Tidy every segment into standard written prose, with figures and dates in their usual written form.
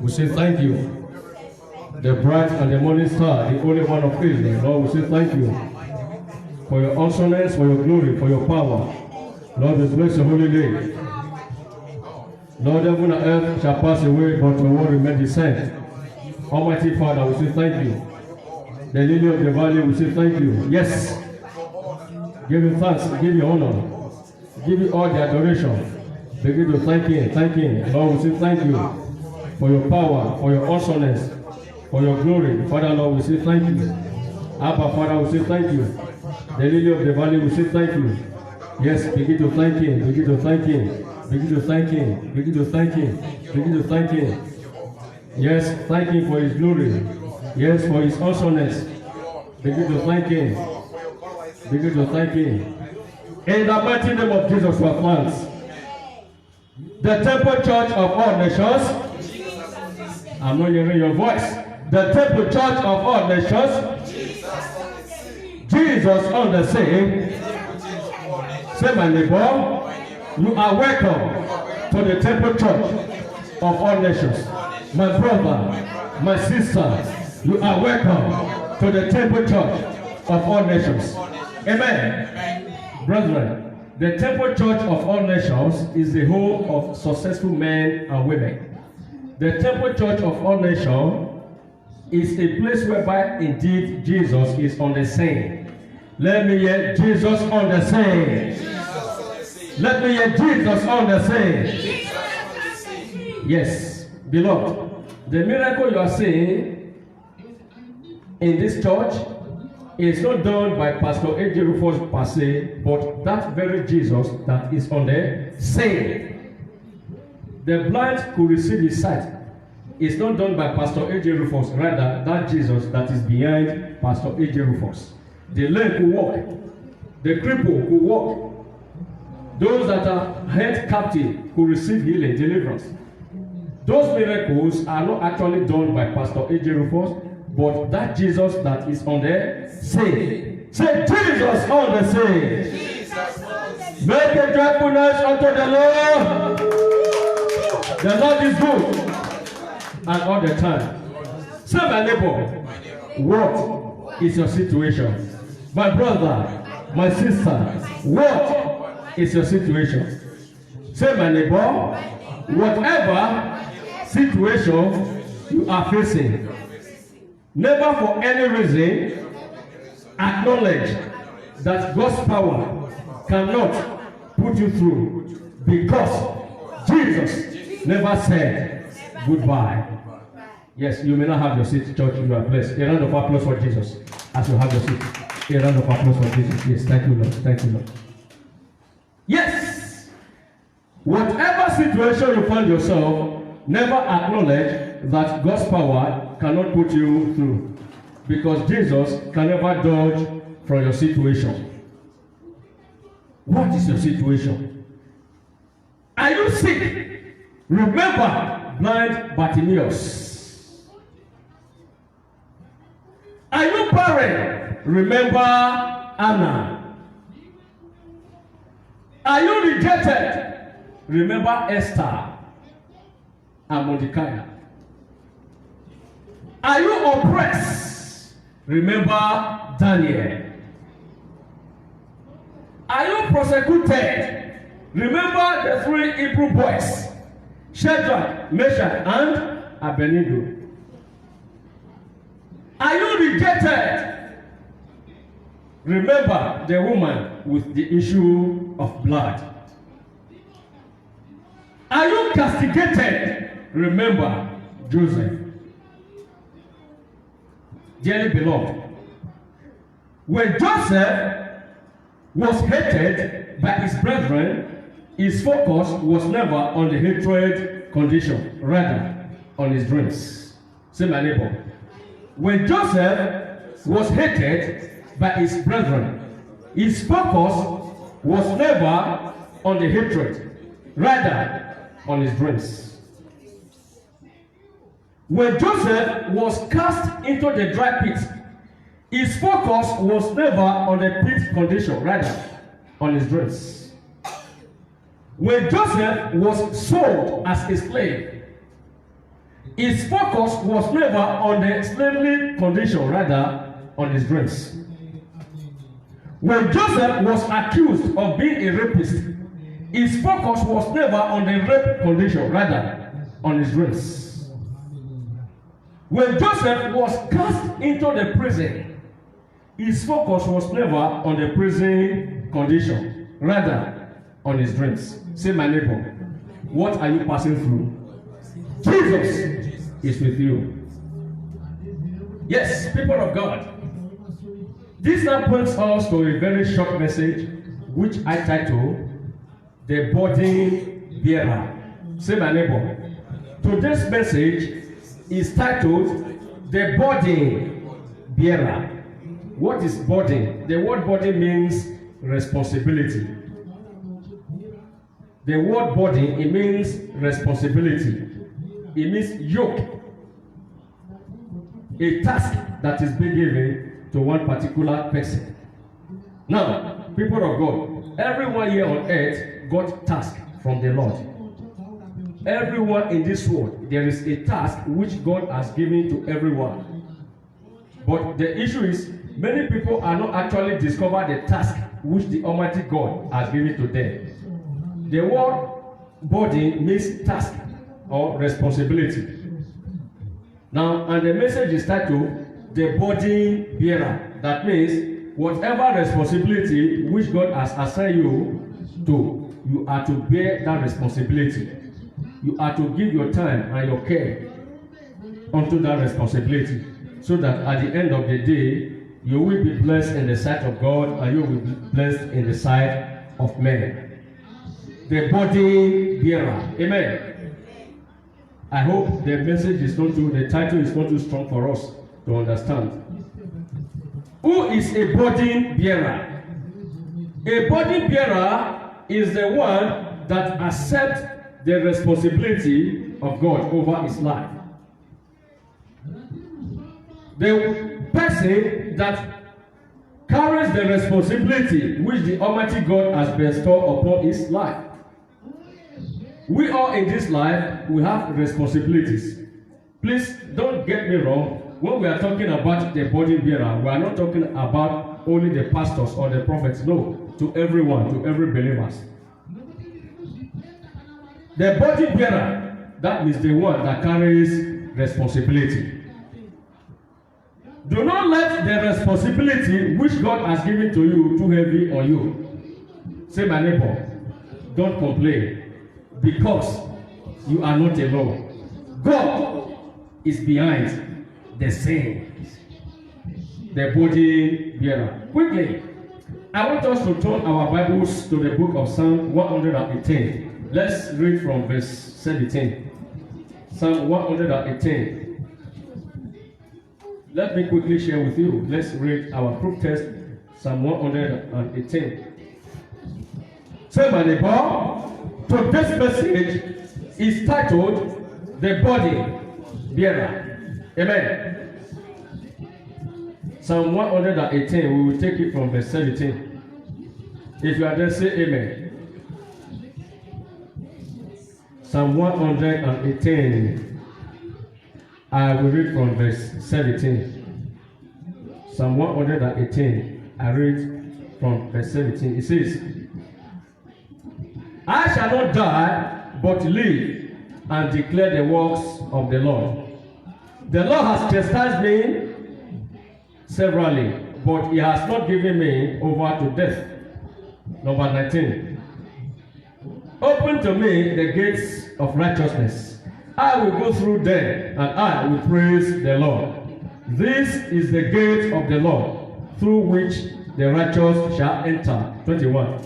We say thank you. The bright and the morning star, the only one of Israel. Lord, we say thank you for your awesomeness, for your glory, for your power. Lord, we bless your holy name. Lord, heaven and earth shall pass away, but your word remain the same. Almighty Father, we say thank you. The lily of the valley, we say thank you. Yes. Give you thanks, give you honor, give you all the adoration. Begin to thank him. Lord, we say thank you for your power, for your awesomeness, for your glory. Father, Lord, we say thank you. Abba, Father, we say thank you. The lily of the valley, we say thank you. Yes, begin to thank him, begin to thank him, begin to thank him, begin to thank him, begin to thank him. Yes, thank him for his glory. Yes, for his awesomeness. Begin to thank him. Begin to thank him. In the mighty name of Jesus, we have thanks. The Temple Church of all nations. I'm not hearing your voice. The Temple Church of all nations. Jesus on the scene. Say, my neighbor, you are welcome to the Temple Church of all nations. My brother, my sister, you are welcome to the Temple Church of all nations. Amen. Brethren, the Temple Church of all nations is the home of successful men and women. The Temple Church of all nations is a place whereby indeed Jesus is on the scene. Let me hear Jesus on the scene. Let me hear Jesus on the scene. Yes, beloved, the miracle you are seeing in this church is not done by Pastor A.J. Rufus per se, but that very Jesus that is on the scene. The blind could receive his sight. It's not done by Pastor A.J. Rufus, rather that Jesus that is behind Pastor A.J. Rufus. The lame could walk. The cripple could walk. Those that are held captive could receive healing, deliverance. Those miracles are not actually done by Pastor A.J. Rufus, but that Jesus that is on the scene. Say, Jesus on the scene. Make a joyful noise unto the Lord. The Lord is good. And all the time. Say, my neighbor, what is your situation? My brother, my sister, what is your situation? Say, my neighbor, whatever situation you are facing, never for any reason acknowledge that God's power cannot put you through, because Jesus never said goodbye. Yes, you may not have your seat, church, you are blessed. A round of applause for Jesus as you have your seat. A round of applause for Jesus. Yes, thank you, Lord. Thank you, Lord. Yes, whatever situation you find yourself, never acknowledge that God's power cannot put you through, because Jesus can never dodge from your situation. What is your situation? Are you sick? Remember blind Bartimaeus. Are you barren? Remember Anna. Are you rejected? Remember Esther and Mordecai. Are you oppressed? Remember Daniel. Are you persecuted? Remember the three Hebrew boys, Shadrach, Meshach, and Abednego. Are you rejected? Remember the woman with the issue of blood. Are you castigated? Remember Joseph. Dearly beloved, when Joseph was hated by his brethren, his focus was never on the hatred condition, rather on his dreams. Say, my neighbor, when Joseph was hated by his brethren, his focus was never on the hatred, rather on his dreams. When Joseph was cast into the dry pit, his focus was never on the pit condition, rather on his dreams. When Joseph was sold as a slave, His focus was never on the slavery condition, rather on his dreams. When Joseph was accused of being a rapist, his focus was never on the rape condition, rather on his dreams. When Joseph was cast into the prison, his focus was never on the prison condition, rather on his dreams. Say, my neighbor, what are you passing through? Jesus is with you. Yes, people of God. This now points us to a very short message, which I title The Burden Bearer. Say, my neighbor, today's message is titled The Burden Bearer. What is burden? The word burden means responsibility. The word burden, it means responsibility. It means yoke. A task that is being given to one particular person. Now, people of God, everyone here on earth got task from the Lord. Everyone in this world, there is a task which God has given to everyone. But the issue is, many people are not actually discover the task which the Almighty God has given to them. The word burden means task or responsibility. Now, and the message is titled The Burden Bearer. That means whatever responsibility which God has assigned you to, you are to bear that responsibility. You are to give your time and your care unto that responsibility, so that at the end of the day, you will be blessed in the sight of God and you will be blessed in the sight of men. The burden bearer. Amen. I hope the message is not too, the title is not too strong for us to understand. Who is a burden bearer? A burden bearer is the one that accepts the responsibility of God over his life. The person that carries the responsibility which the Almighty God has bestowed upon his life. We all in this life, we have responsibilities. Please don't get me wrong. When we are talking about the burden bearer, we are not talking about only the pastors or the prophets. No, to everyone, to every believer. The burden bearer, that means the one that carries responsibility. Do not let the responsibility which God has given to you too heavy on you. Say, my neighbor, don't complain, because you are not alone. God is behind the scene. The burden bearer. Quickly, I want us to turn our Bibles to the book of Psalm 118. Let's read from verse 17. Psalm 118. Let me quickly share with you. Let's read our proof text, Psalm 118. Say, my neighbor, today's message is titled The Burden Bearer. Amen. Psalm 118, we will take it from verse 17. If you are there, say amen. Psalm 118, I will read from verse 17. Psalm 118, I read from verse 17. It says, I shall not die, but live and declare the works of the Lord. The Lord has chastised me severally, but he has not given me over to death. Number 19. Open to me the gates of righteousness. I will go through them, and I will praise the Lord. This is the gate of the Lord, through which the righteous shall enter. 21.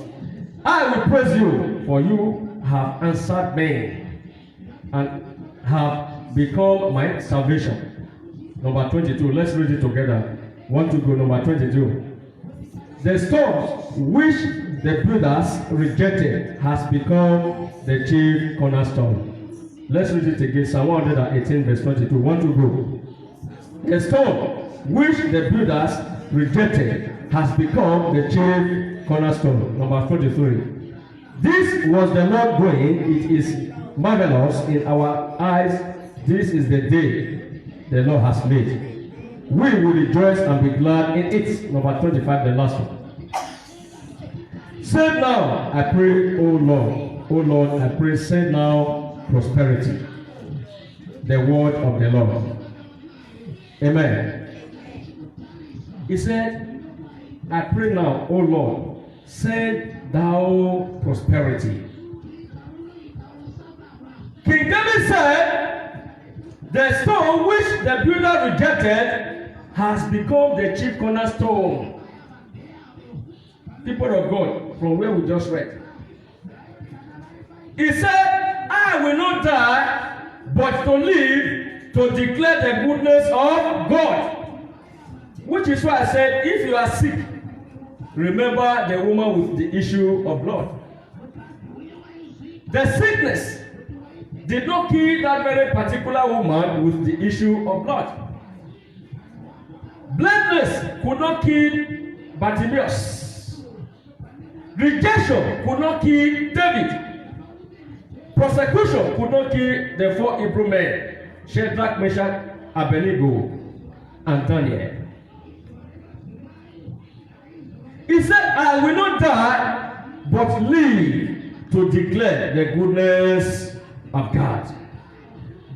I will praise you, for you have answered me, and have become my salvation. Number 22. Let's read it together. 1 to go. Number 22. The stone which the builders rejected has become the chief cornerstone. Let's read it again. Psalm 118 verse 22. 1 to go. The stone which the builders rejected has become the chief cornerstone. Number 43. This was the Lord doing. It is marvelous in our eyes. This is the day the Lord has made. We will rejoice and be glad in it. Number 25, the last one. Say now, I pray, O Lord. O Lord, I pray, say now, prosperity. The word of the Lord. Amen. He said, I pray now, O Lord, send thou prosperity. King David said, the stone which the builder rejected has become the chief cornerstone. People of God, from where we just read. He said, I will not die, but to live to declare the goodness of God. Which is why I said, if you are sick, remember the woman with the issue of blood. The sickness did not kill that very particular woman with the issue of blood. Blindness could not kill Bartimaeus. Rejection could not kill David. Persecution could not kill the 4 Hebrew men, Shadrach, Meshach, Abednego, and Daniel. He said, I will not die, but live to declare the goodness of God.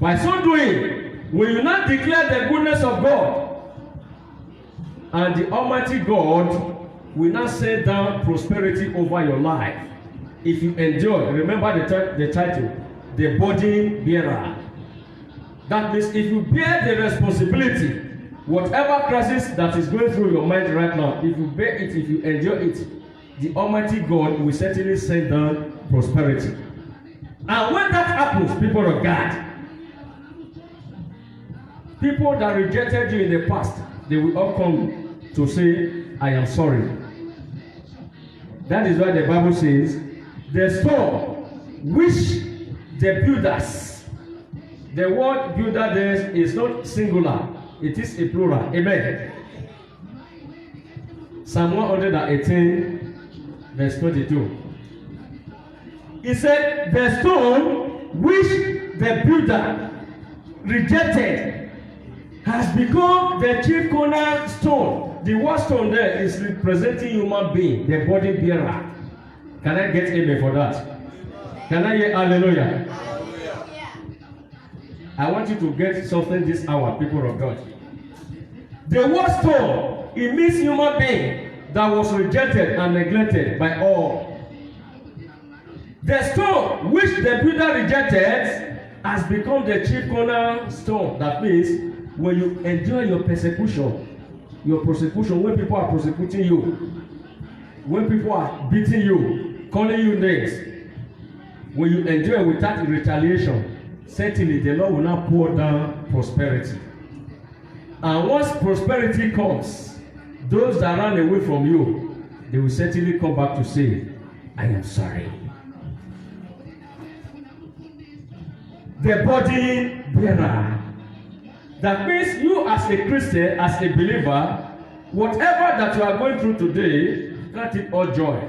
By so doing, will you not declare the goodness of God? And the Almighty God will not send down prosperity over your life. If you enjoy, remember the title, the burden bearer. That means if you bear the responsibility, whatever crisis that is going through your mind right now, if you bear it, if you endure it, the Almighty God will certainly send down prosperity. And when that happens, people of God, people that rejected you in the past, they will all come to say, I am sorry. That is why the Bible says, the stone which the builders, the word builder there is not singular, it is a plural. Amen. Psalm 118, verse 22. He said, the stone which the builder rejected has become the chief cornerstone. The word stone there is representing human being, the body bearer. Can I get amen for that? Can I hear hallelujah? Hallelujah. I want you to get something this hour, people of God. The word stone, it means human being that was rejected and neglected by all. The stone which the builder rejected has become the chief cornerstone. That means when you enjoy your persecution, when people are persecuting you, when people are beating you, calling you names, when you enjoy without retaliation, certainly the Lord will not pour down prosperity. And once prosperity comes, those that run away from you, they will certainly come back to say, I am sorry. The body bearer. That means you as a Christian, as a believer, whatever that you are going through today, count it all joy.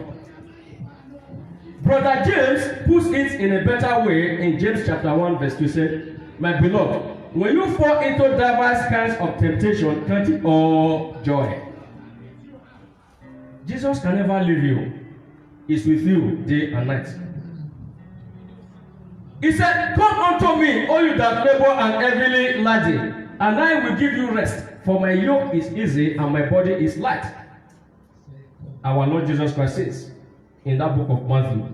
Brother James puts it in a better way in James chapter 1 verse 2. Said, my beloved, when you fall into diverse kinds of temptation, count it all joy. Jesus can never leave you. He's with you day and night. He said, come unto me, all you that labor and heavily laden, and I will give you rest. For my yoke is easy and my body is light. Our Lord Jesus Christ says in that book of Matthew.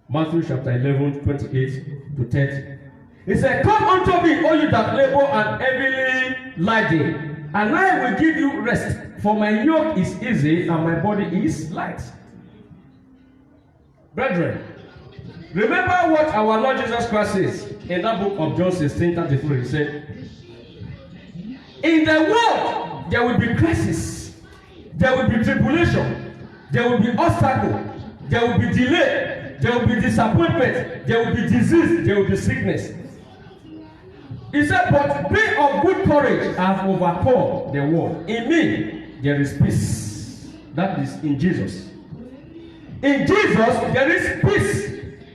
Matthew chapter 11, 28 to 30. He said, come unto me, all you that labor and heavily laden, and I will give you rest. For my yoke is easy and my body is light. Brethren, remember what our Lord Jesus Christ says in that book of John 16:33. He said, in the world there will be crisis, there will be tribulation, there will be obstacle, there will be delay, there will be disappointment, there will be disease, there will be sickness. He said, but be of good courage, I have overcome the world. In me there is peace. That is in Jesus. In Jesus there is peace.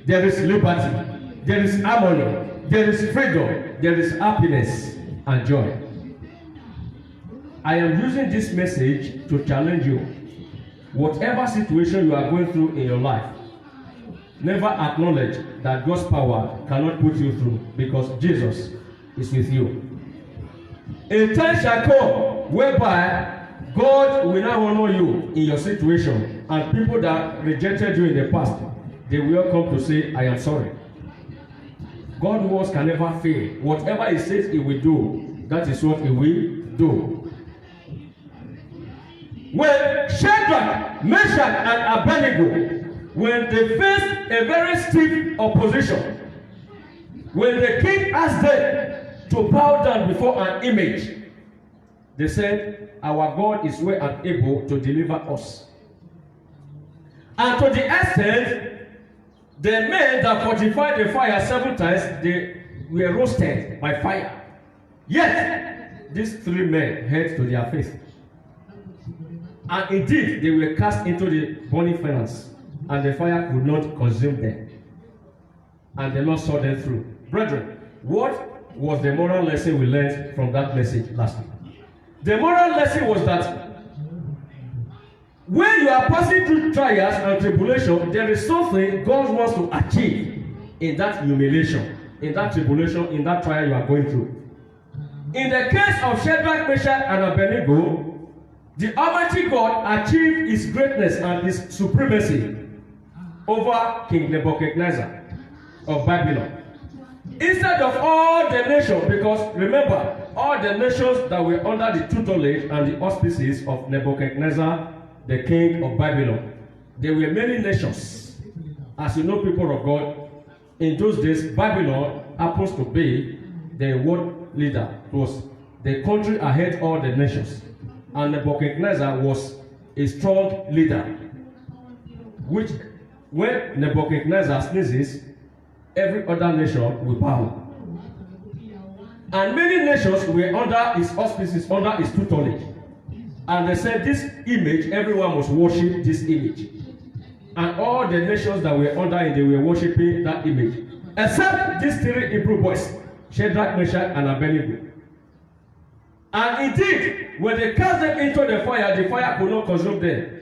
There is liberty, there is harmony, there is freedom, there is happiness and joy. I am using this message to challenge you. Whatever situation you are going through in your life, never acknowledge that God's power cannot put you through, because Jesus is with you. A time shall come whereby God will not honor you in your situation, and people that rejected you in the past, they will come to say, I am sorry. God's words can never fail. Whatever He says He will do, that is what He will do. When Shadrach, Meshach, and Abednego, when they faced a very stiff opposition, when the king asked them to bow down before an image, they said, our God is well and able to deliver us. And to the extent, the men that fortified the fire 7 times, they were roasted by fire. Yet, these 3 men held to their faith. And indeed, they were cast into the burning furnace, and the fire could not consume them. And the Lord saw them through. Brethren, what was the moral lesson we learned from that message last week? The moral lesson was that when you are passing through trials and tribulation, there is something God wants to achieve in that humiliation, in that tribulation, in that trial you are going through. In the case of Shadrach, Meshach, and Abednego, the Almighty God achieved His greatness and His supremacy over King Nebuchadnezzar of Babylon. Instead of all the nations, because remember, all the nations that were under the tutelage and the auspices of Nebuchadnezzar, the king of Babylon, there were many nations. As you know, people of God, in those days, Babylon happens to be the world leader. It was the country ahead all the nations. And Nebuchadnezzar was a strong leader, which when Nebuchadnezzar sneezes, every other nation will bow. And many nations were under his auspices, under his tutelage. And they said, this image, everyone must worship this image. And all the nations that were under it, they were worshiping that image. Except these 3 Hebrew boys, Shadrach, Meshach, and Abednego. And indeed, when they cast them into the fire could not consume them.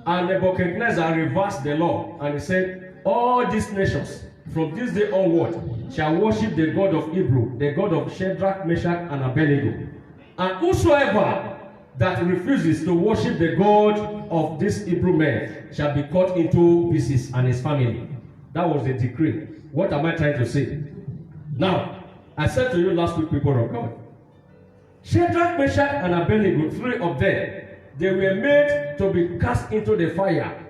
And Nebuchadnezzar reversed the law, and he said, all these nations, from this day onward, shall worship the God of Hebrew, the God of Shadrach, Meshach, and Abednego. And whosoever that refuses to worship the God of this Hebrew men shall be cut into pieces, and his family. That was the decree. What am I trying to say? Now, I said to you last week, people of God, Shadrach, Meshach, and Abednego, 3 of them, they were made to be cast into the fire.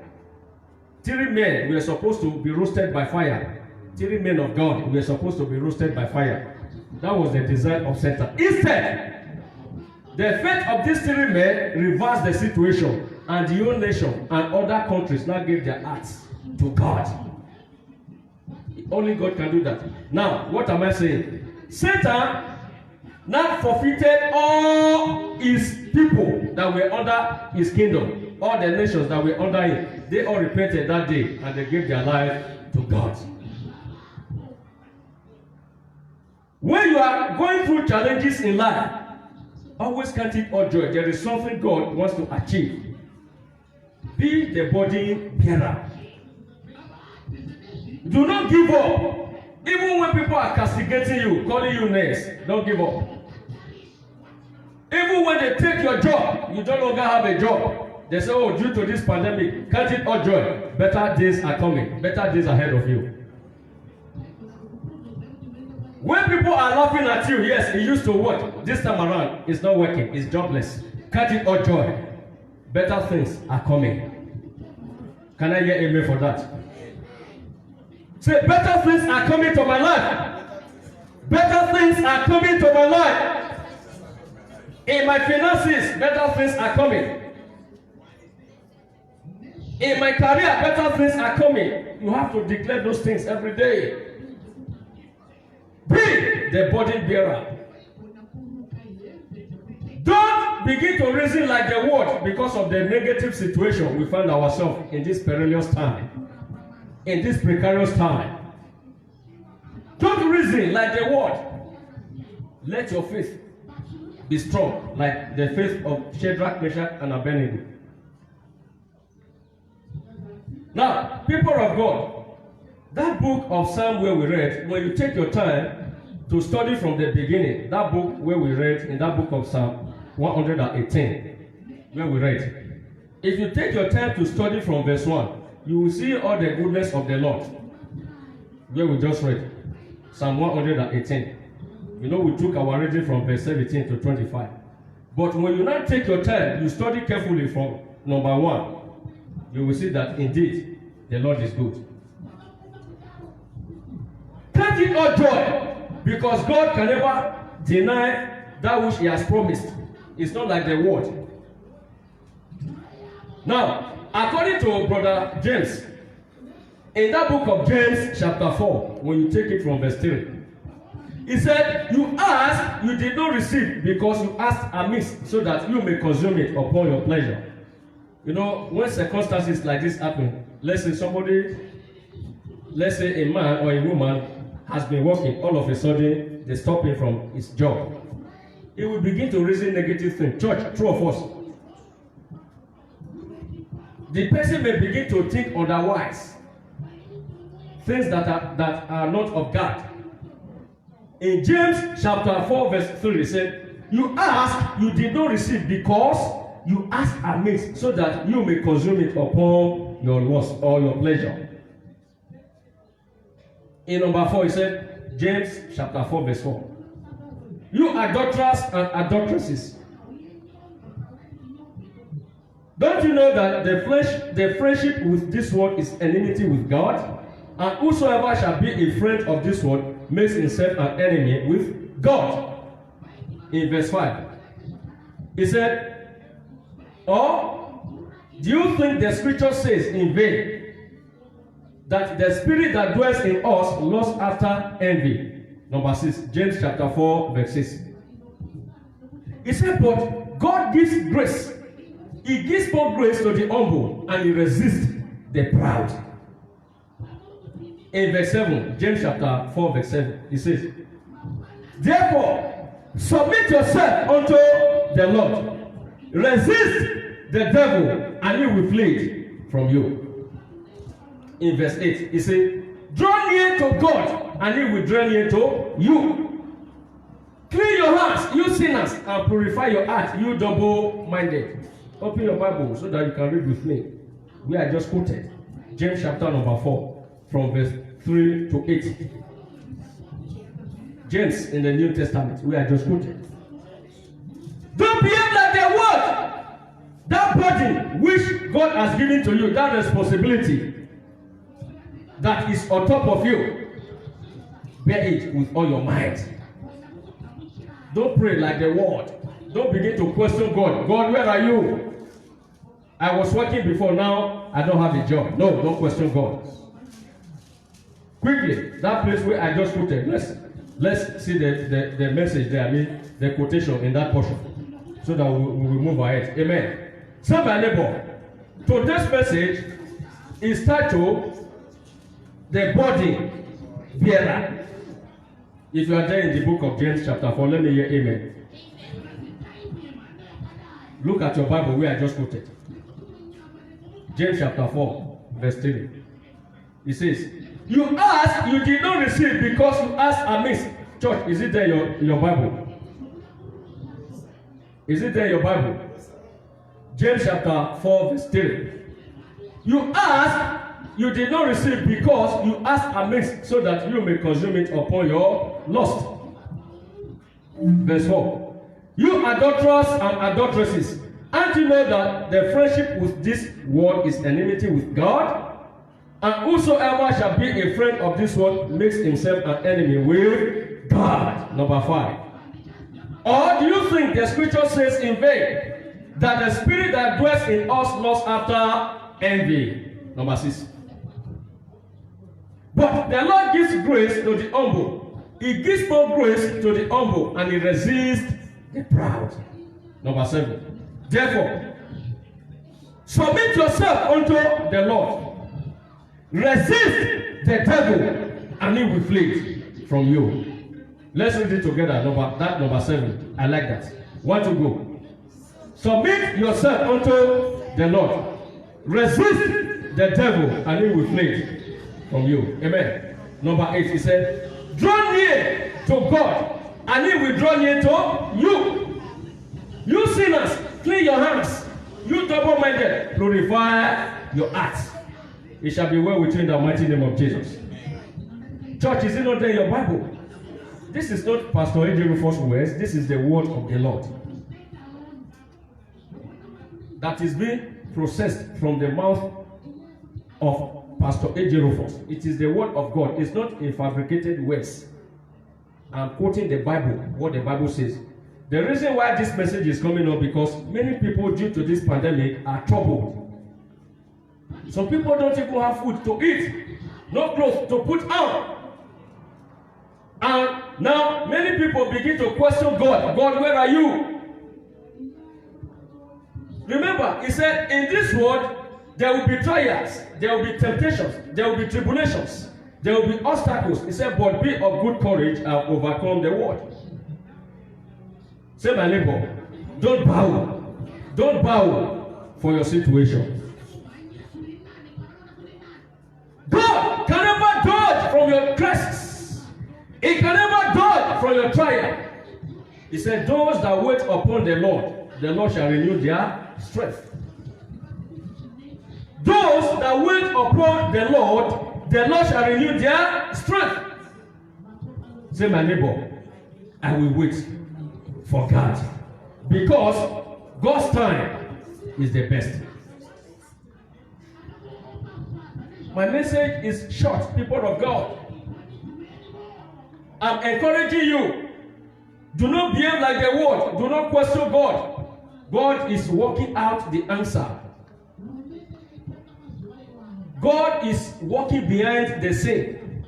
3 men were supposed to be roasted by fire. 3 men of God were supposed to be roasted by fire. That was the design of Satan. Instead, the fate of these 3 men reversed the situation, and the whole nation and other countries now gave their hearts to God. Only God can do that. Now, what am I saying? Satan now forfeited all his people that were under his kingdom, all the nations that were under him. They all repented that day, and they gave their life to God. When you are going through challenges in life, always count it all joy. There is something God wants to achieve. Be the burden bearer. Do not give up. Even when people are castigating you, calling you names, don't give up. Even when they take your job, you don't longer have a job. They say, oh, due to this pandemic, count it all joy. Better days are coming. Better days ahead of you. When people are laughing at you, yes, it used to work. This time around, it's not working. It's jobless. Count it all joy. Better things are coming. Can I get amen for that? Say, better things are coming to my life. Better things are coming to my life. In my finances, better things are coming. In my career, better things are coming. You have to declare those things every day. Be the burden bearer. Don't begin to reason like the world because of the negative situation we find ourselves in this perilous time, in this precarious time. Don't reason reason like the word. Let your faith be strong like the faith of Shadrach, Meshach, and Abednego. Now, people of God, that book of Psalm where we read, when you take your time to study from the beginning, that book where we read in that book of Psalm 118, where we read, if you take your time to study from verse 1, you will see all the goodness of the Lord, where we just read, Psalm 118. You know, we took our reading from verse 17 to 25. But when you now take your time, you study carefully from number 1, you will see that indeed the Lord is good. Count it all joy, because God can never deny that which He has promised. It's not like the word. Now, according to Brother James, in that book of James, chapter 4, when you take it from verse 3, he said, you ask, you did not receive, because you asked amiss, so that you may consume it upon your pleasure. You know, when circumstances like this happen, let's say a man or a woman has been working, all of a sudden they stop him from his job. He will begin to reason negative things. Church, true of us. The person may begin to think otherwise. Things that are not of God. In James chapter 4 verse 3, it said, you ask, you did not receive, because you ask amiss, so that you may consume it upon your lust or your pleasure. In number 4, he said, James chapter 4 verse 4, you adulterers and adulteresses, don't you know that the friendship with this world is enmity with God? And whosoever shall be a friend of this world makes himself an enemy with God. In verse 5, he said, or do you think the scripture says in vain that the spirit that dwells in us lusts after envy? Number 6, James chapter 4 verse 6. He said, but God gives grace. He gives more grace to the humble, and He resists the proud. In verse 7, James chapter 4 verse 7, he says, therefore, submit yourself unto the Lord. Resist the devil, and he will flee from you. In verse 8, he says, draw near to God, and He will draw near to you. Clean your hands, you sinners, and purify your heart, you double-minded. Open your Bible so that you can read with me. We are just quoted. James chapter number 4, from verse 3 to 8. James in the New Testament, we are just quoted. Don't behave like the world. That burden which God has given to you, that responsibility that is on top of you, bear it with all your might. Don't pray like the world. Don't begin to question God. God, where are you? I was working before, now I don't have a job. No, don't question God. Quickly, that place where I just quoted, let's see the message there, I mean the quotation in that portion, so that we will move ahead. Amen. Say, my neighbor, today's message is titled The Body Bearer. If you are there in the book of James chapter 4, let me hear amen. Look at your Bible where I just quoted. James chapter 4, verse 3. It says, you ask, you did not receive, because you ask amiss. Church, is it there in your Bible? Is it there in your Bible? James chapter 4, verse 3. You ask, you did not receive, because you ask amiss, so that you may consume it upon your lust. Verse 4. You adulterers and adulteresses, and you know that the friendship with this world is enmity with God? And whosoever shall be a friend of this world makes himself an enemy with God. Number 5. Or do you think the scripture says in vain that the spirit that dwells in us lusts after envy? Number 6. But the Lord gives grace to the humble. He gives more grace to the humble, and He resists the proud. Number 7. Therefore, submit yourself unto the Lord. Resist the devil, and he will flee from you. Let's read it together. Number 7. I like that. 1 to go. Submit yourself unto the Lord. Resist the devil, and he will flee from you. Amen. Number 8, he said, draw near to God, and he will draw near to you. You sinners, clean your hands. You double-minded, glorify your hearts. It shall be well with you in the mighty name of Jesus. Church, is it not there in your Bible? This is not Pastor A.J. Rufus' words. This is the word of the Lord that is being processed from the mouth of Pastor A.J. Rufus. It is the word of God. It's not a fabricated words. I'm quoting the Bible, what the Bible says. The reason why this message is coming up because many people, due to this pandemic, are troubled. Some people don't even have food to eat, no clothes to put on. And now many people begin to question God. God, where are you? Remember, he said, in this world, there will be trials, there will be temptations, there will be tribulations, there will be obstacles. He said, but be of good courage and overcome the world. Say, my neighbor, don't bow. Don't bow for your situation. God can never dodge from your crisis. He can never dodge from your trial. He said, those that wait upon the Lord shall renew their strength. Those that wait upon the Lord shall renew their strength. Say, my neighbor, I will wait for God, because God's time is the best. My message is short, people of God. I'm encouraging you. Do not behave like the world. Do not question God. God is working out the answer. God is working behind the scene.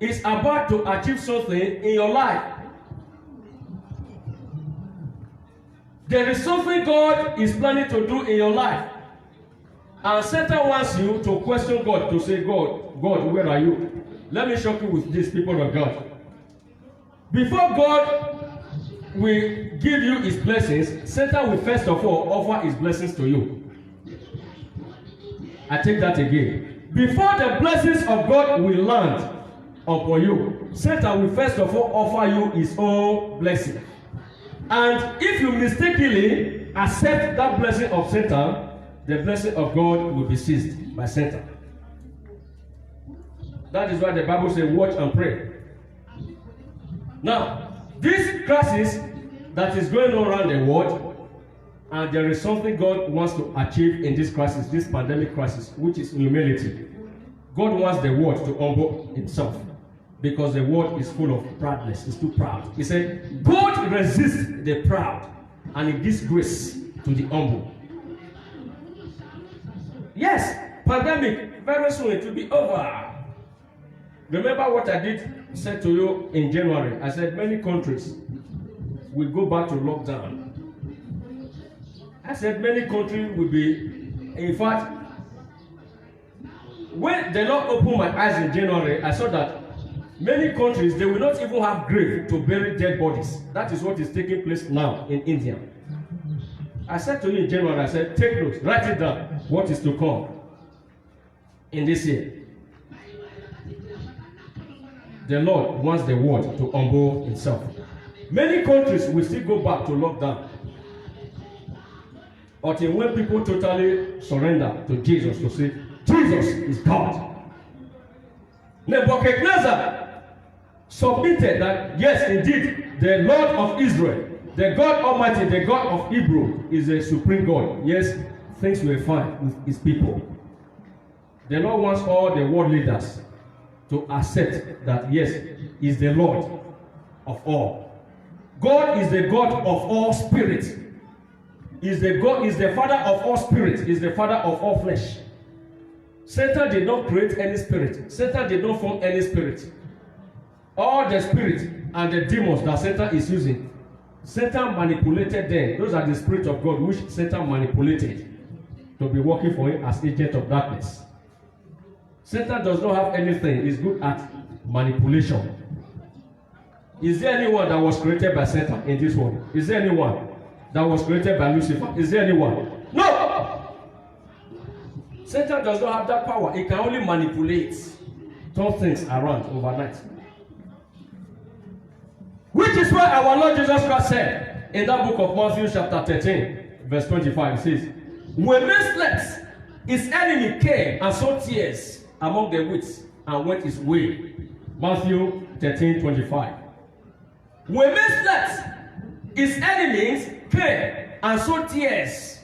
He's about to achieve something in your life. There is something God is planning to do in your life. And Satan wants you to question God, to say, God, where are you? Let me shock you with this, people of God. Before God will give you his blessings, Satan will first of all offer his blessings to you. I take that again. Before the blessings of God will land upon you, Satan will first of all offer you his own blessing. And if you mistakenly accept that blessing of Satan, the blessing of God will be seized by Satan. That is why the Bible says, watch and pray. Now, this crisis that is going on around the world, and there is something God wants to achieve in this crisis, this pandemic crisis, which is humility. God wants the world to humble itself, because the world is full of proudness. It's too proud. He said, God resists the proud, and he gives grace to the humble. Yes, pandemic, very soon it will be over. Remember what I said to you in January. I said many countries will go back to lockdown. I said many countries will be, in fact, when the Lord opened my eyes in January, I saw that many countries, they will not even have grave to bury dead bodies. That is what is taking place now in India. I said to you in January, I said, take notes, write it down, what is to come in this year. The Lord wants the world to humble himself. Many countries will still go back to lockdown until when people totally surrender to Jesus, to say, Jesus is God. Nebuchadnezzar submitted that, yes, indeed, the Lord of Israel, the God Almighty, the God of Hebrew, is a supreme God. Yes, things were fine with his people. The Lord wants all the world leaders to accept that, yes, he is the Lord of all. God is the God of all spirit. He is the Father of all spirit. He is the Father of all flesh. Satan did not create any spirit. Satan did not form any spirit. All the spirit and the demons that Satan is using, Satan manipulated them. Those are the spirits of God which Satan manipulated to be working for him as agent of darkness. Satan does not have anything. He's good at manipulation. Is there anyone that was created by Satan in this world? Is there anyone that was created by Lucifer? Is there anyone? No! Satan does not have that power. He can only manipulate, turn things around overnight. Which is why our Lord Jesus Christ said in that book of Matthew chapter 13, verse 25, it says, when man slept, his enemy came and sowed tears among the wheat and went his way. Matthew 13, 25. When man slept, his enemies came and sowed tears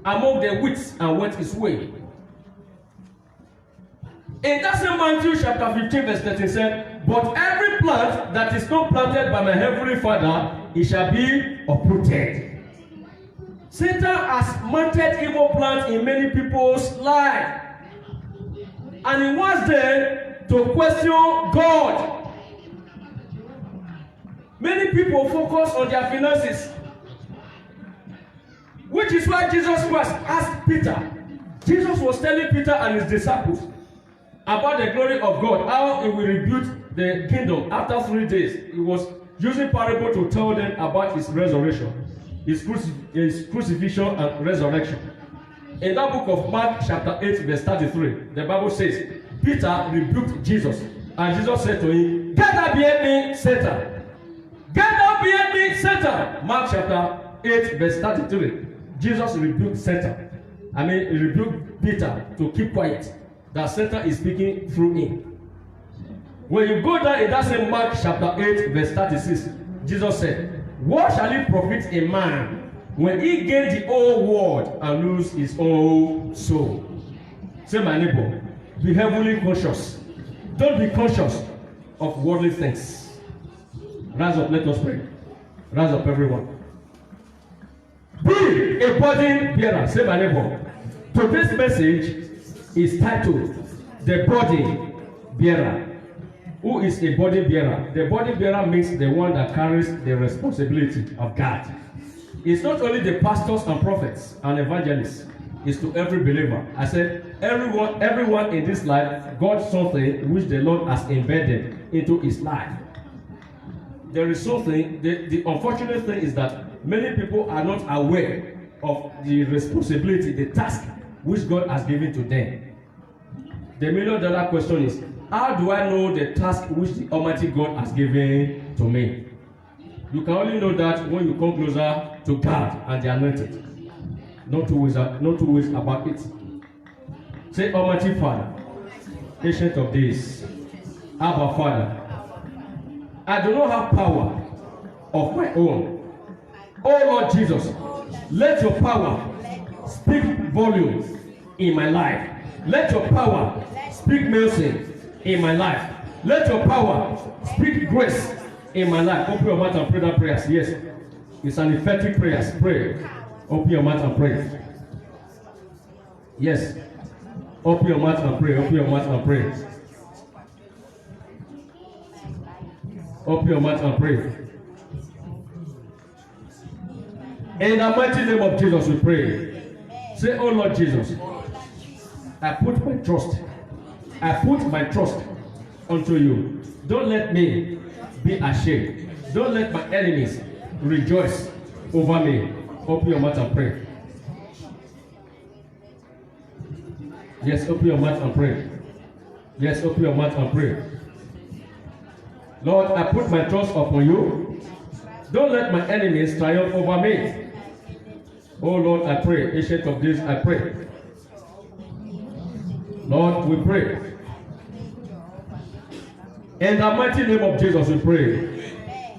among the wheat and went his way. In that same Matthew chapter 15, verse 13 said, but every plant that is not planted by my heavenly Father, it shall be uprooted. Satan has planted evil plants in many people's lives. And he wants them to question God. Many people focus on their finances. Which is why Jesus Christ asked Peter. Jesus was telling Peter and his disciples about the glory of God, how he will rebuild the kingdom after 3 days. He was using parable to tell them about his resurrection, his crucifixion and resurrection. In that book of Mark chapter 8 verse 33, the Bible says, Peter rebuked Jesus, and Jesus said to him, get thee behind me, Satan. Get thee behind me, Satan. Mark chapter 8 verse 33. Jesus rebuked Satan. He rebuked Peter to keep quiet, that Satan is speaking through him. When you go down in that same Mark chapter 8 verse 36, Jesus said, what shall it profit a man when he gain the whole world and lose his own soul? Say, my neighbor, be heavily conscious. Don't be conscious of worldly things. Rise up, let us pray. Rise up, everyone. Be a burden bearer. Say, my neighbor, today's message is titled The Burden Bearer. Who is a burden bearer? The burden bearer means the one that carries the responsibility of God. It's not only the pastors and prophets and evangelists, it's to every believer. I said, everyone in this life got something which the Lord has embedded into his life. There is something, the unfortunate thing is that many people are not aware of the responsibility, the task which God has given to them. The $1 million question is, how do I know the task which the Almighty God has given to me? You can only know that when you come closer to God and the anointed. Not two ways about it. Say, Almighty Father, Ancient of Days, Abba Father, I do not have power of my own. Oh Lord Jesus, let your power speak volumes in my life. Let your power speak mercy in my life. Let your power speak grace in my life. Open your mouth and pray that prayer. Yes, it's an effective prayer. Pray. Open your mouth and pray. Yes. Open your mouth and pray. Open your mouth and pray. Open your mouth and pray. In the mighty name of Jesus we pray. Say, oh Lord Jesus, I put my trust unto you. Don't let me be ashamed. Don't let my enemies rejoice over me. Open your mouth and pray. Yes, open your mouth and pray. Yes, open your mouth and pray. Lord, I put my trust upon you. Don't let my enemies triumph over me. Oh Lord, I pray. Ancient of Days, I pray. Lord, we pray. In the mighty name of Jesus, we pray.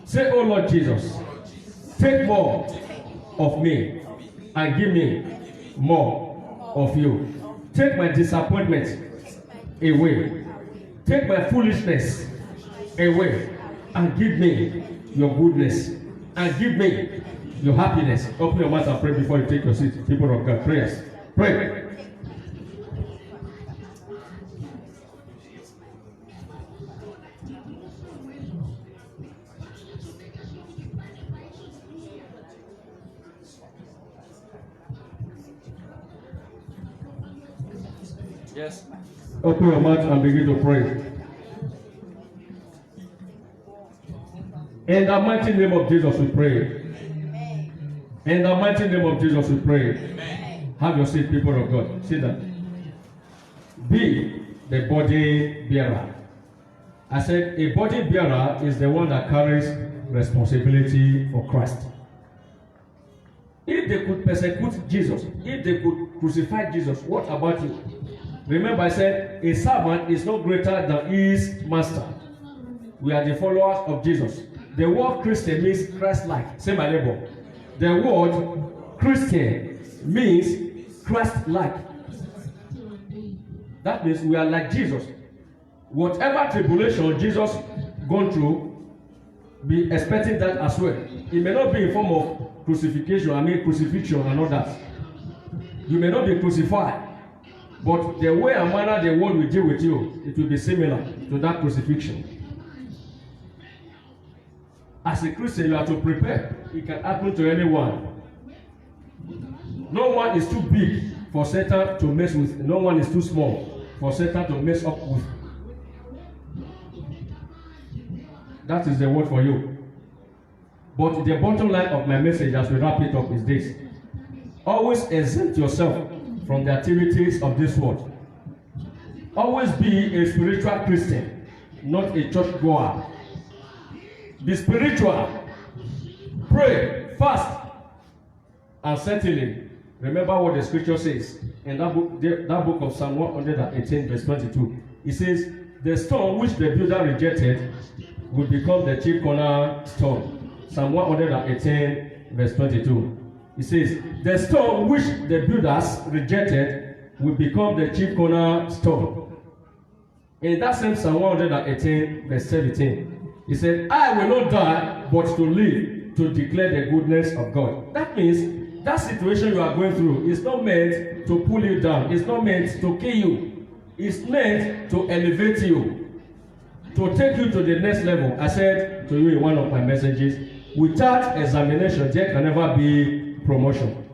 Say, oh Lord Jesus, take more of me and give me more of you. Take my disappointment away. Take my foolishness away and give me your goodness and give me your happiness. Open your mouth and pray before you take your seat. People of God, prayers. Pray. Yes. Open your mouth and begin to pray. In the mighty name of Jesus we pray. In the mighty name of Jesus we pray. Have your seat, people of God. Sit down. Be the body bearer. I said a body bearer is the one that carries responsibility for Christ. If they could persecute Jesus, if they could crucify Jesus, what about you? Remember I said a servant is no greater than his master. We are the followers of Jesus. The word Christian means Christ-like. Say my neighbor. The word Christian means Christ-like. That means we are like Jesus. Whatever tribulation Jesus gone through, be expecting that as well. It may not be in form of crucifixion and all that. You may not be crucified, but the way and manner the world will deal with you, it will be similar to that crucifixion. As a Christian, you have to prepare. It can happen to anyone. No one is too big for Satan to mess with. No one is too small for Satan to mess up with. That is the word for you. But the bottom line of my message as we wrap it up is this. Always exempt yourself from the activities of this world. Always be a spiritual Christian, not a church goer. Be spiritual. Pray, fast, and certainly remember what the scripture says in that book of Psalm 118 verse 22. It says, the stone which the builder rejected will become the chief cornerstone. Psalm 118 verse 22. It says, the stone which the builders rejected will become the chief cornerstone. In that same Psalm 118 verse 17, he said, I will not die, but to live, to declare the goodness of God. That means that situation you are going through is not meant to pull you down. It's not meant to kill you. It's meant to elevate you, to take you to the next level. I said to you in one of my messages, without examination, there can never be promotion.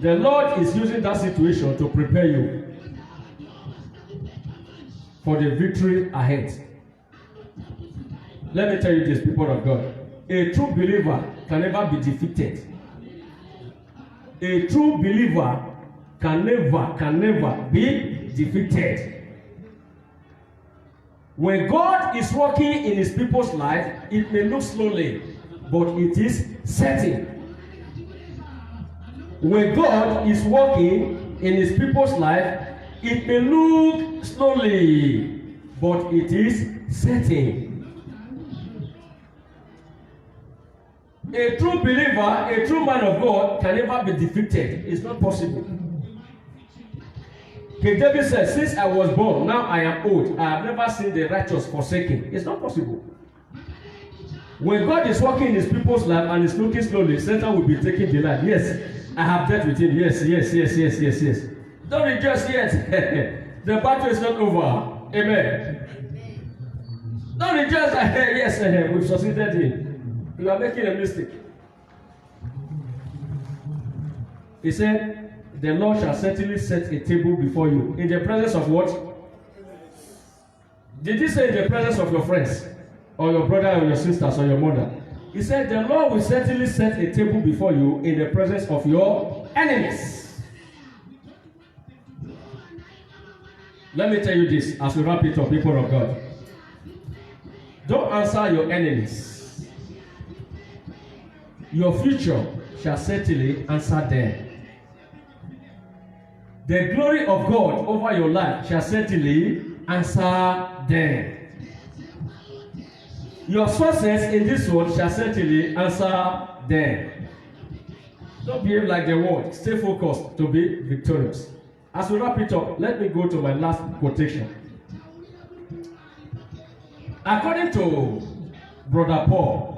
The Lord is using that situation to prepare you for the victory ahead. Let me tell you this, people of God. A true believer can never be defeated. A true believer can never be defeated. When God is working in his people's life, it may look slowly, but it is certain. When God is working in his people's life, it may look slowly, but it is certain. A true believer, a true man of God can never be defeated. It's not possible. King David said, since I was born, now I am old. I have never seen the righteous forsaken. It's not possible. When God is working in his people's life and is looking slowly, Satan will be taking the life. Yes, I have dealt with him. Yes. Don't rejoice yet. The battle is not over. Amen. Don't rejoice. Yes, we've succeeded him. You are making a mistake. He said, the Lord shall certainly set a table before you. In the presence of what? Did he say in the presence of your friends? Or your brother or your sisters or your mother? He said, the Lord will certainly set a table before you in the presence of your enemies. Let me tell you this as we wrap it up, people of God. Don't answer your enemies. Your future shall certainly answer them. The glory of God over your life shall certainly answer them. Your success in this world shall certainly answer them. Don't behave like the world. Stay focused to be victorious. As we wrap it up, let me go to my last quotation. According to Brother Paul,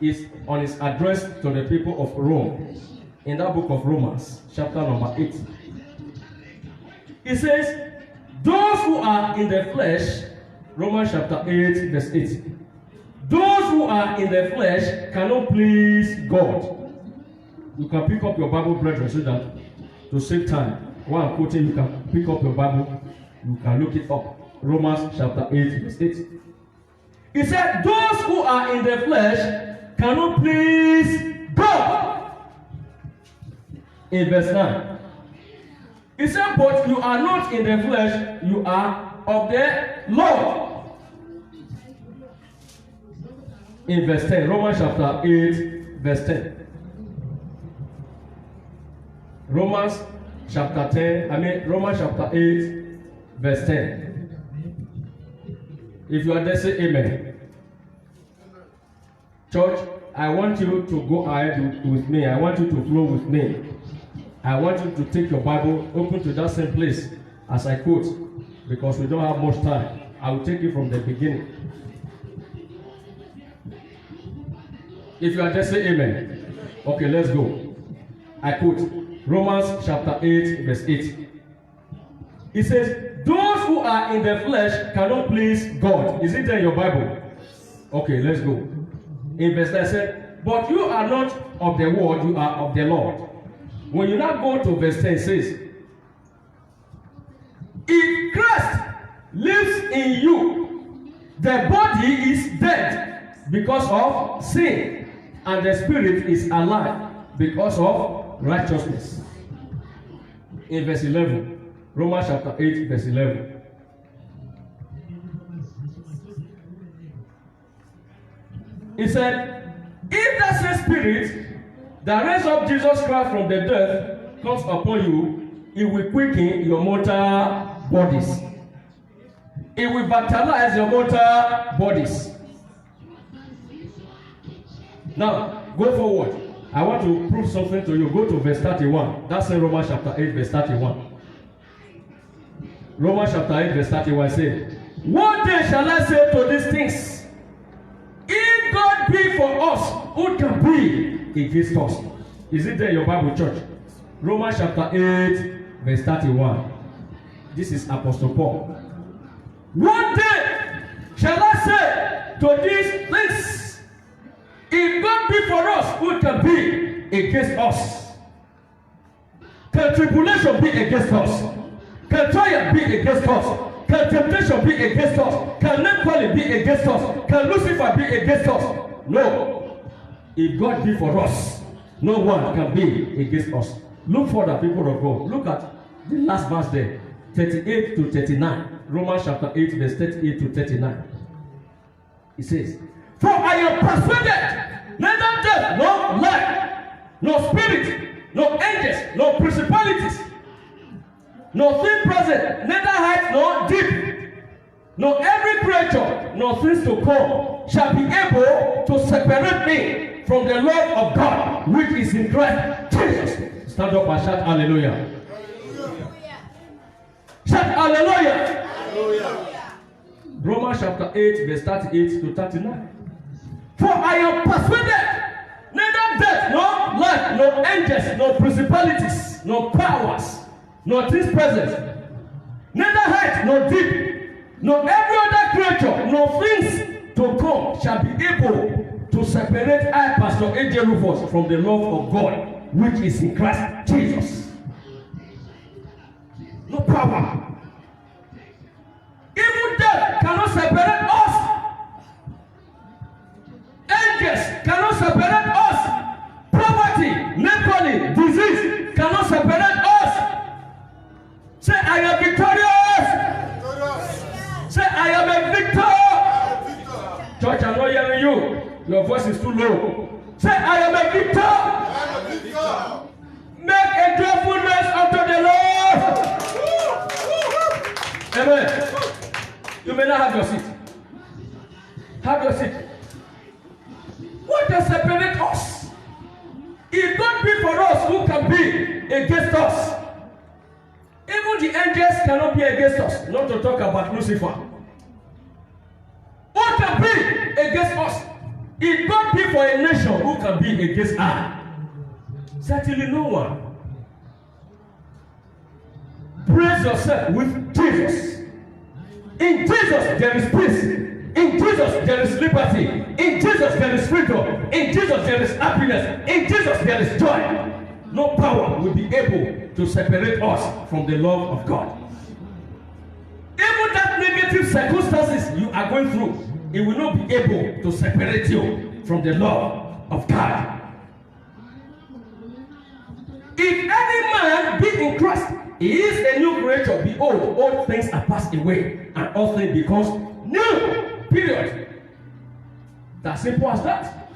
is on his address to the people of Rome in that book of Romans, chapter number 8. He says, those who are in the flesh, Romans chapter 8, verse 8. Those who are in the flesh cannot please God. You can pick up your Bible, brethren, so that to save time, while I'm quoting, you can pick up your Bible, you can look it up. Romans chapter 8, verse 8. He said, those who are in the flesh cannot please God. In verse 9, he said, but you are not in the flesh, you are of the Lord. In verse 10, Romans chapter 8, verse 10. Romans chapter 8, verse 10. If you are there, say amen. Church, I want you to go ahead with me. I want you to flow with me. I want you to take your Bible, open to that same place as I quote, because we don't have much time. I will take it from the beginning. If you are there, say amen. Okay, let's go. I quote Romans chapter 8, verse 8. It says, those who are in the flesh cannot please God. Is it there in your Bible? Okay, let's go. In verse 9 said, but you are not of the world, you are of the Lord. When you now go to verse 10, it says, if Christ lives in you, the body is dead because of sin, and the spirit is alive because of righteousness. In verse 11, Romans chapter 8, verse 11. He said, if that same spirit that raised up Jesus Christ from the dead comes upon you, it will quicken your mortal bodies. It will vitalize your mortal bodies. Now, go forward. I want to prove something to you. Go to verse 31. That's in Romans chapter 8, verse 31. Romans chapter 8, verse 31 says, what then shall I say to these things? If God be for us, who can be against us? Is it there in your Bible, church? Romans chapter 8, verse 31. This is Apostle Paul. What then shall I say to these things? If God be for us, who can be against us? Can tribulation be against us? Can trial be against us? Can temptation be against us? Can name calling be against us? Can Lucifer be against us? No. If God be for us, no one can be against us. Look for the people of God. Look at the last verse there, 38 to 39. Romans chapter 8, verse 38 to 39. It says, for I am persuaded, neither death, nor life, nor spirit, nor angels, nor principalities, nor things present, neither height nor deep, nor every creature, nor things to come, shall be able to separate me from the love of God, which is in Christ Jesus. Stand up and shout hallelujah. Hallelujah. Shout hallelujah. Hallelujah. Romans chapter 8, verse 38 to 39. For I am persuaded, neither death, nor life, nor angels, nor principalities, nor powers, nor things present, neither height nor deep, nor every other creature, nor things to come shall be able to separate I, Pastor A.J. Rufus, from the love of God, which is in Christ Jesus. No power. Even death cannot separate us. Angels cannot separate us. Poverty, necroly, disease cannot separate us. Say, I am victorious. Say, I am a victor. Church, I'm not hearing you. Your voice is too low. Say, I am a victor. Make a joyful noise unto the Lord. Amen. You may not have your seat. Have your seat. What does separate us? If God be for us, who can be against us? Even the angels cannot be against us. Not to talk about Lucifer. What can be against us? If God be for a nation, who can be against us? Certainly no one. Praise yourself with Jesus. In Jesus there is peace. In Jesus there is liberty. In Jesus there is freedom. In Jesus there is happiness. In Jesus there is joy. No power will be able to separate us from the love of God. Even that negative circumstances you are going through, it will not be able to separate you from the love of God. If any man be in Christ, he is a new creature. Behold, old things are passed away, and all things becomes new. Period. That's simple as that.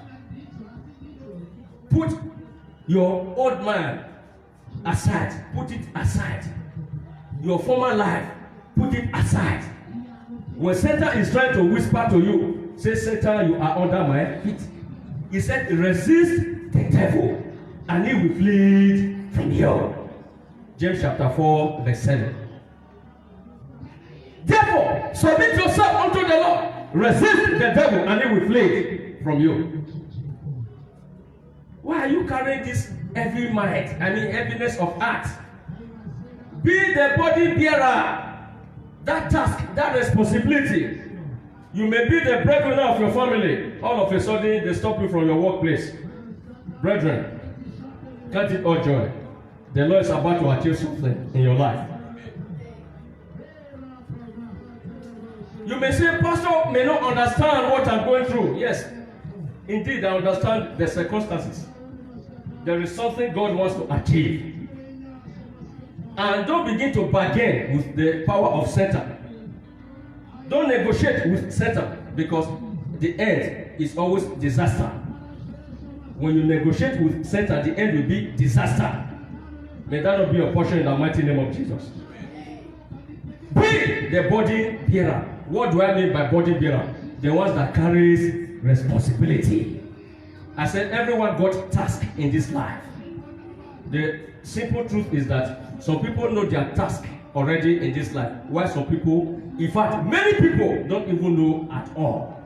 Put your old man aside. Put it aside. Your former life, put it aside. When Satan is trying to whisper to you, say, Satan, you are under my feet. He said, resist the devil, and he will flee from you. James chapter 4, verse 7. Therefore, submit yourself unto the Lord. Resist the devil, and he will flee from you. Why are you carrying this heavy mind? Heaviness of heart. Be the body bearer. That task, that responsibility. You may be the breadwinner of your family. All of a sudden, they stop you from your workplace. Brethren, count it all joy. The Lord is about to achieve something in your life. You may say, Pastor may not understand what I'm going through. Yes, indeed, I understand the circumstances. There is something God wants to achieve. And don't begin to bargain with the power of Satan. Don't negotiate with Satan, because the end is always disaster. When you negotiate with Satan, the end will be disaster. May that not be your portion in the mighty name of Jesus. Be the body bearer. What do I mean by body bearer? The ones that carries responsibility. I said everyone got task in this life. The simple truth is that some people know their task already in this life, while some people, in fact, many people don't even know at all.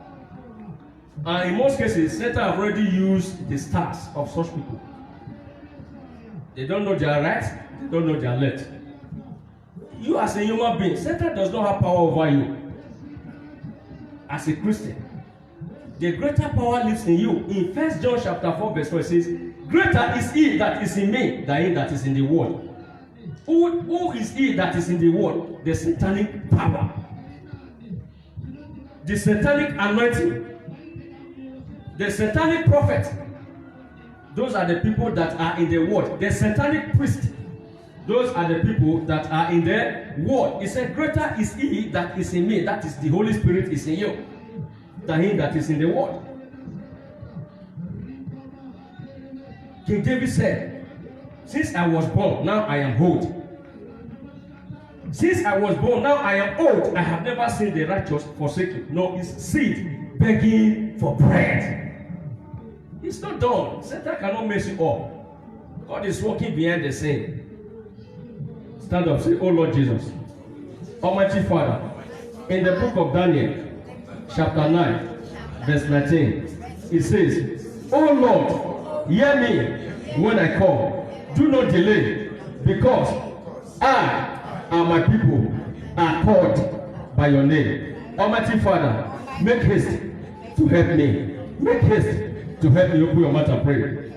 And in most cases, Satan have already used the stars of such people. They don't know their right, they don't know their left. You as a human being, Satan does not have power over you. As a Christian, the greater power lives in you. In 1 John chapter 4 verse 4 it says, greater is he that is in me than he that is in the world. Who is he that is in the world? The satanic power. The satanic anointing. The satanic prophet. Those are the people that are in the world. The satanic priest. Those are the people that are in the world. He said, greater is he that is in me. That is the Holy Spirit is in you, than he that is in the world. King David said, since I was born, now I am old. Since I was born, now I am old. I have never seen the righteous forsaken, nor his seed begging for bread. It's not done. Satan cannot mess you up. God is working behind the scene. Stand up, say, oh Lord Jesus, Almighty Father, in the book of Daniel, chapter 9, verse 19, it says, oh Lord, hear me when I call. Do not delay, because I and my people are called by your name. Almighty Father, make haste to help me. Make haste to help me. Open your mouth and pray.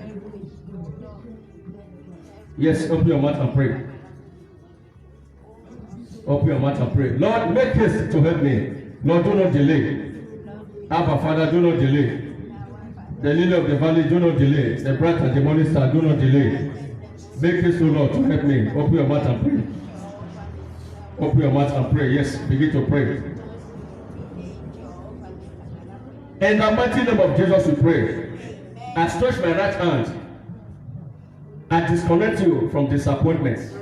Yes, open your mouth and pray. Open your mouth and pray. Lord, make haste to help me. Lord, do not delay. Abba, Father, do not delay. The lily of the valley, do not delay. The bright and the morning star, do not delay. Make haste, O Lord, to help me. Open your mouth and pray. Open your mouth and pray. Yes, begin to pray. In the mighty name of Jesus, we pray. I stretch my right hand. I disconnect you from disappointments.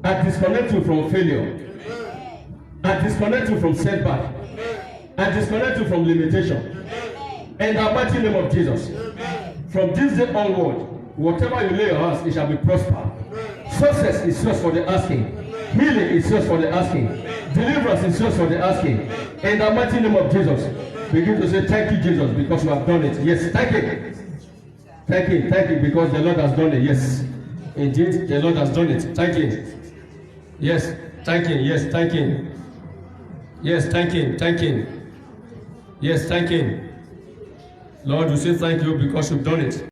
I disconnect you from failure. I disconnect you from setback. I disconnect you from limitation. In the mighty name of Jesus. From this day onward, whatever you lay your hands, it shall be prospered. Success is yours for the asking. Healing is yours for the asking. Deliverance is yours for the asking. In the mighty name of Jesus, begin to say, thank you, Jesus, because you have done it. Yes, thank you. Thank you, because the Lord has done it. Yes, indeed, the Lord has done it. Thank you. Yes, thank you. Yes, thank you. Yes, thank you. Thank you. Yes, thank you. Lord, we say thank you because you've done it.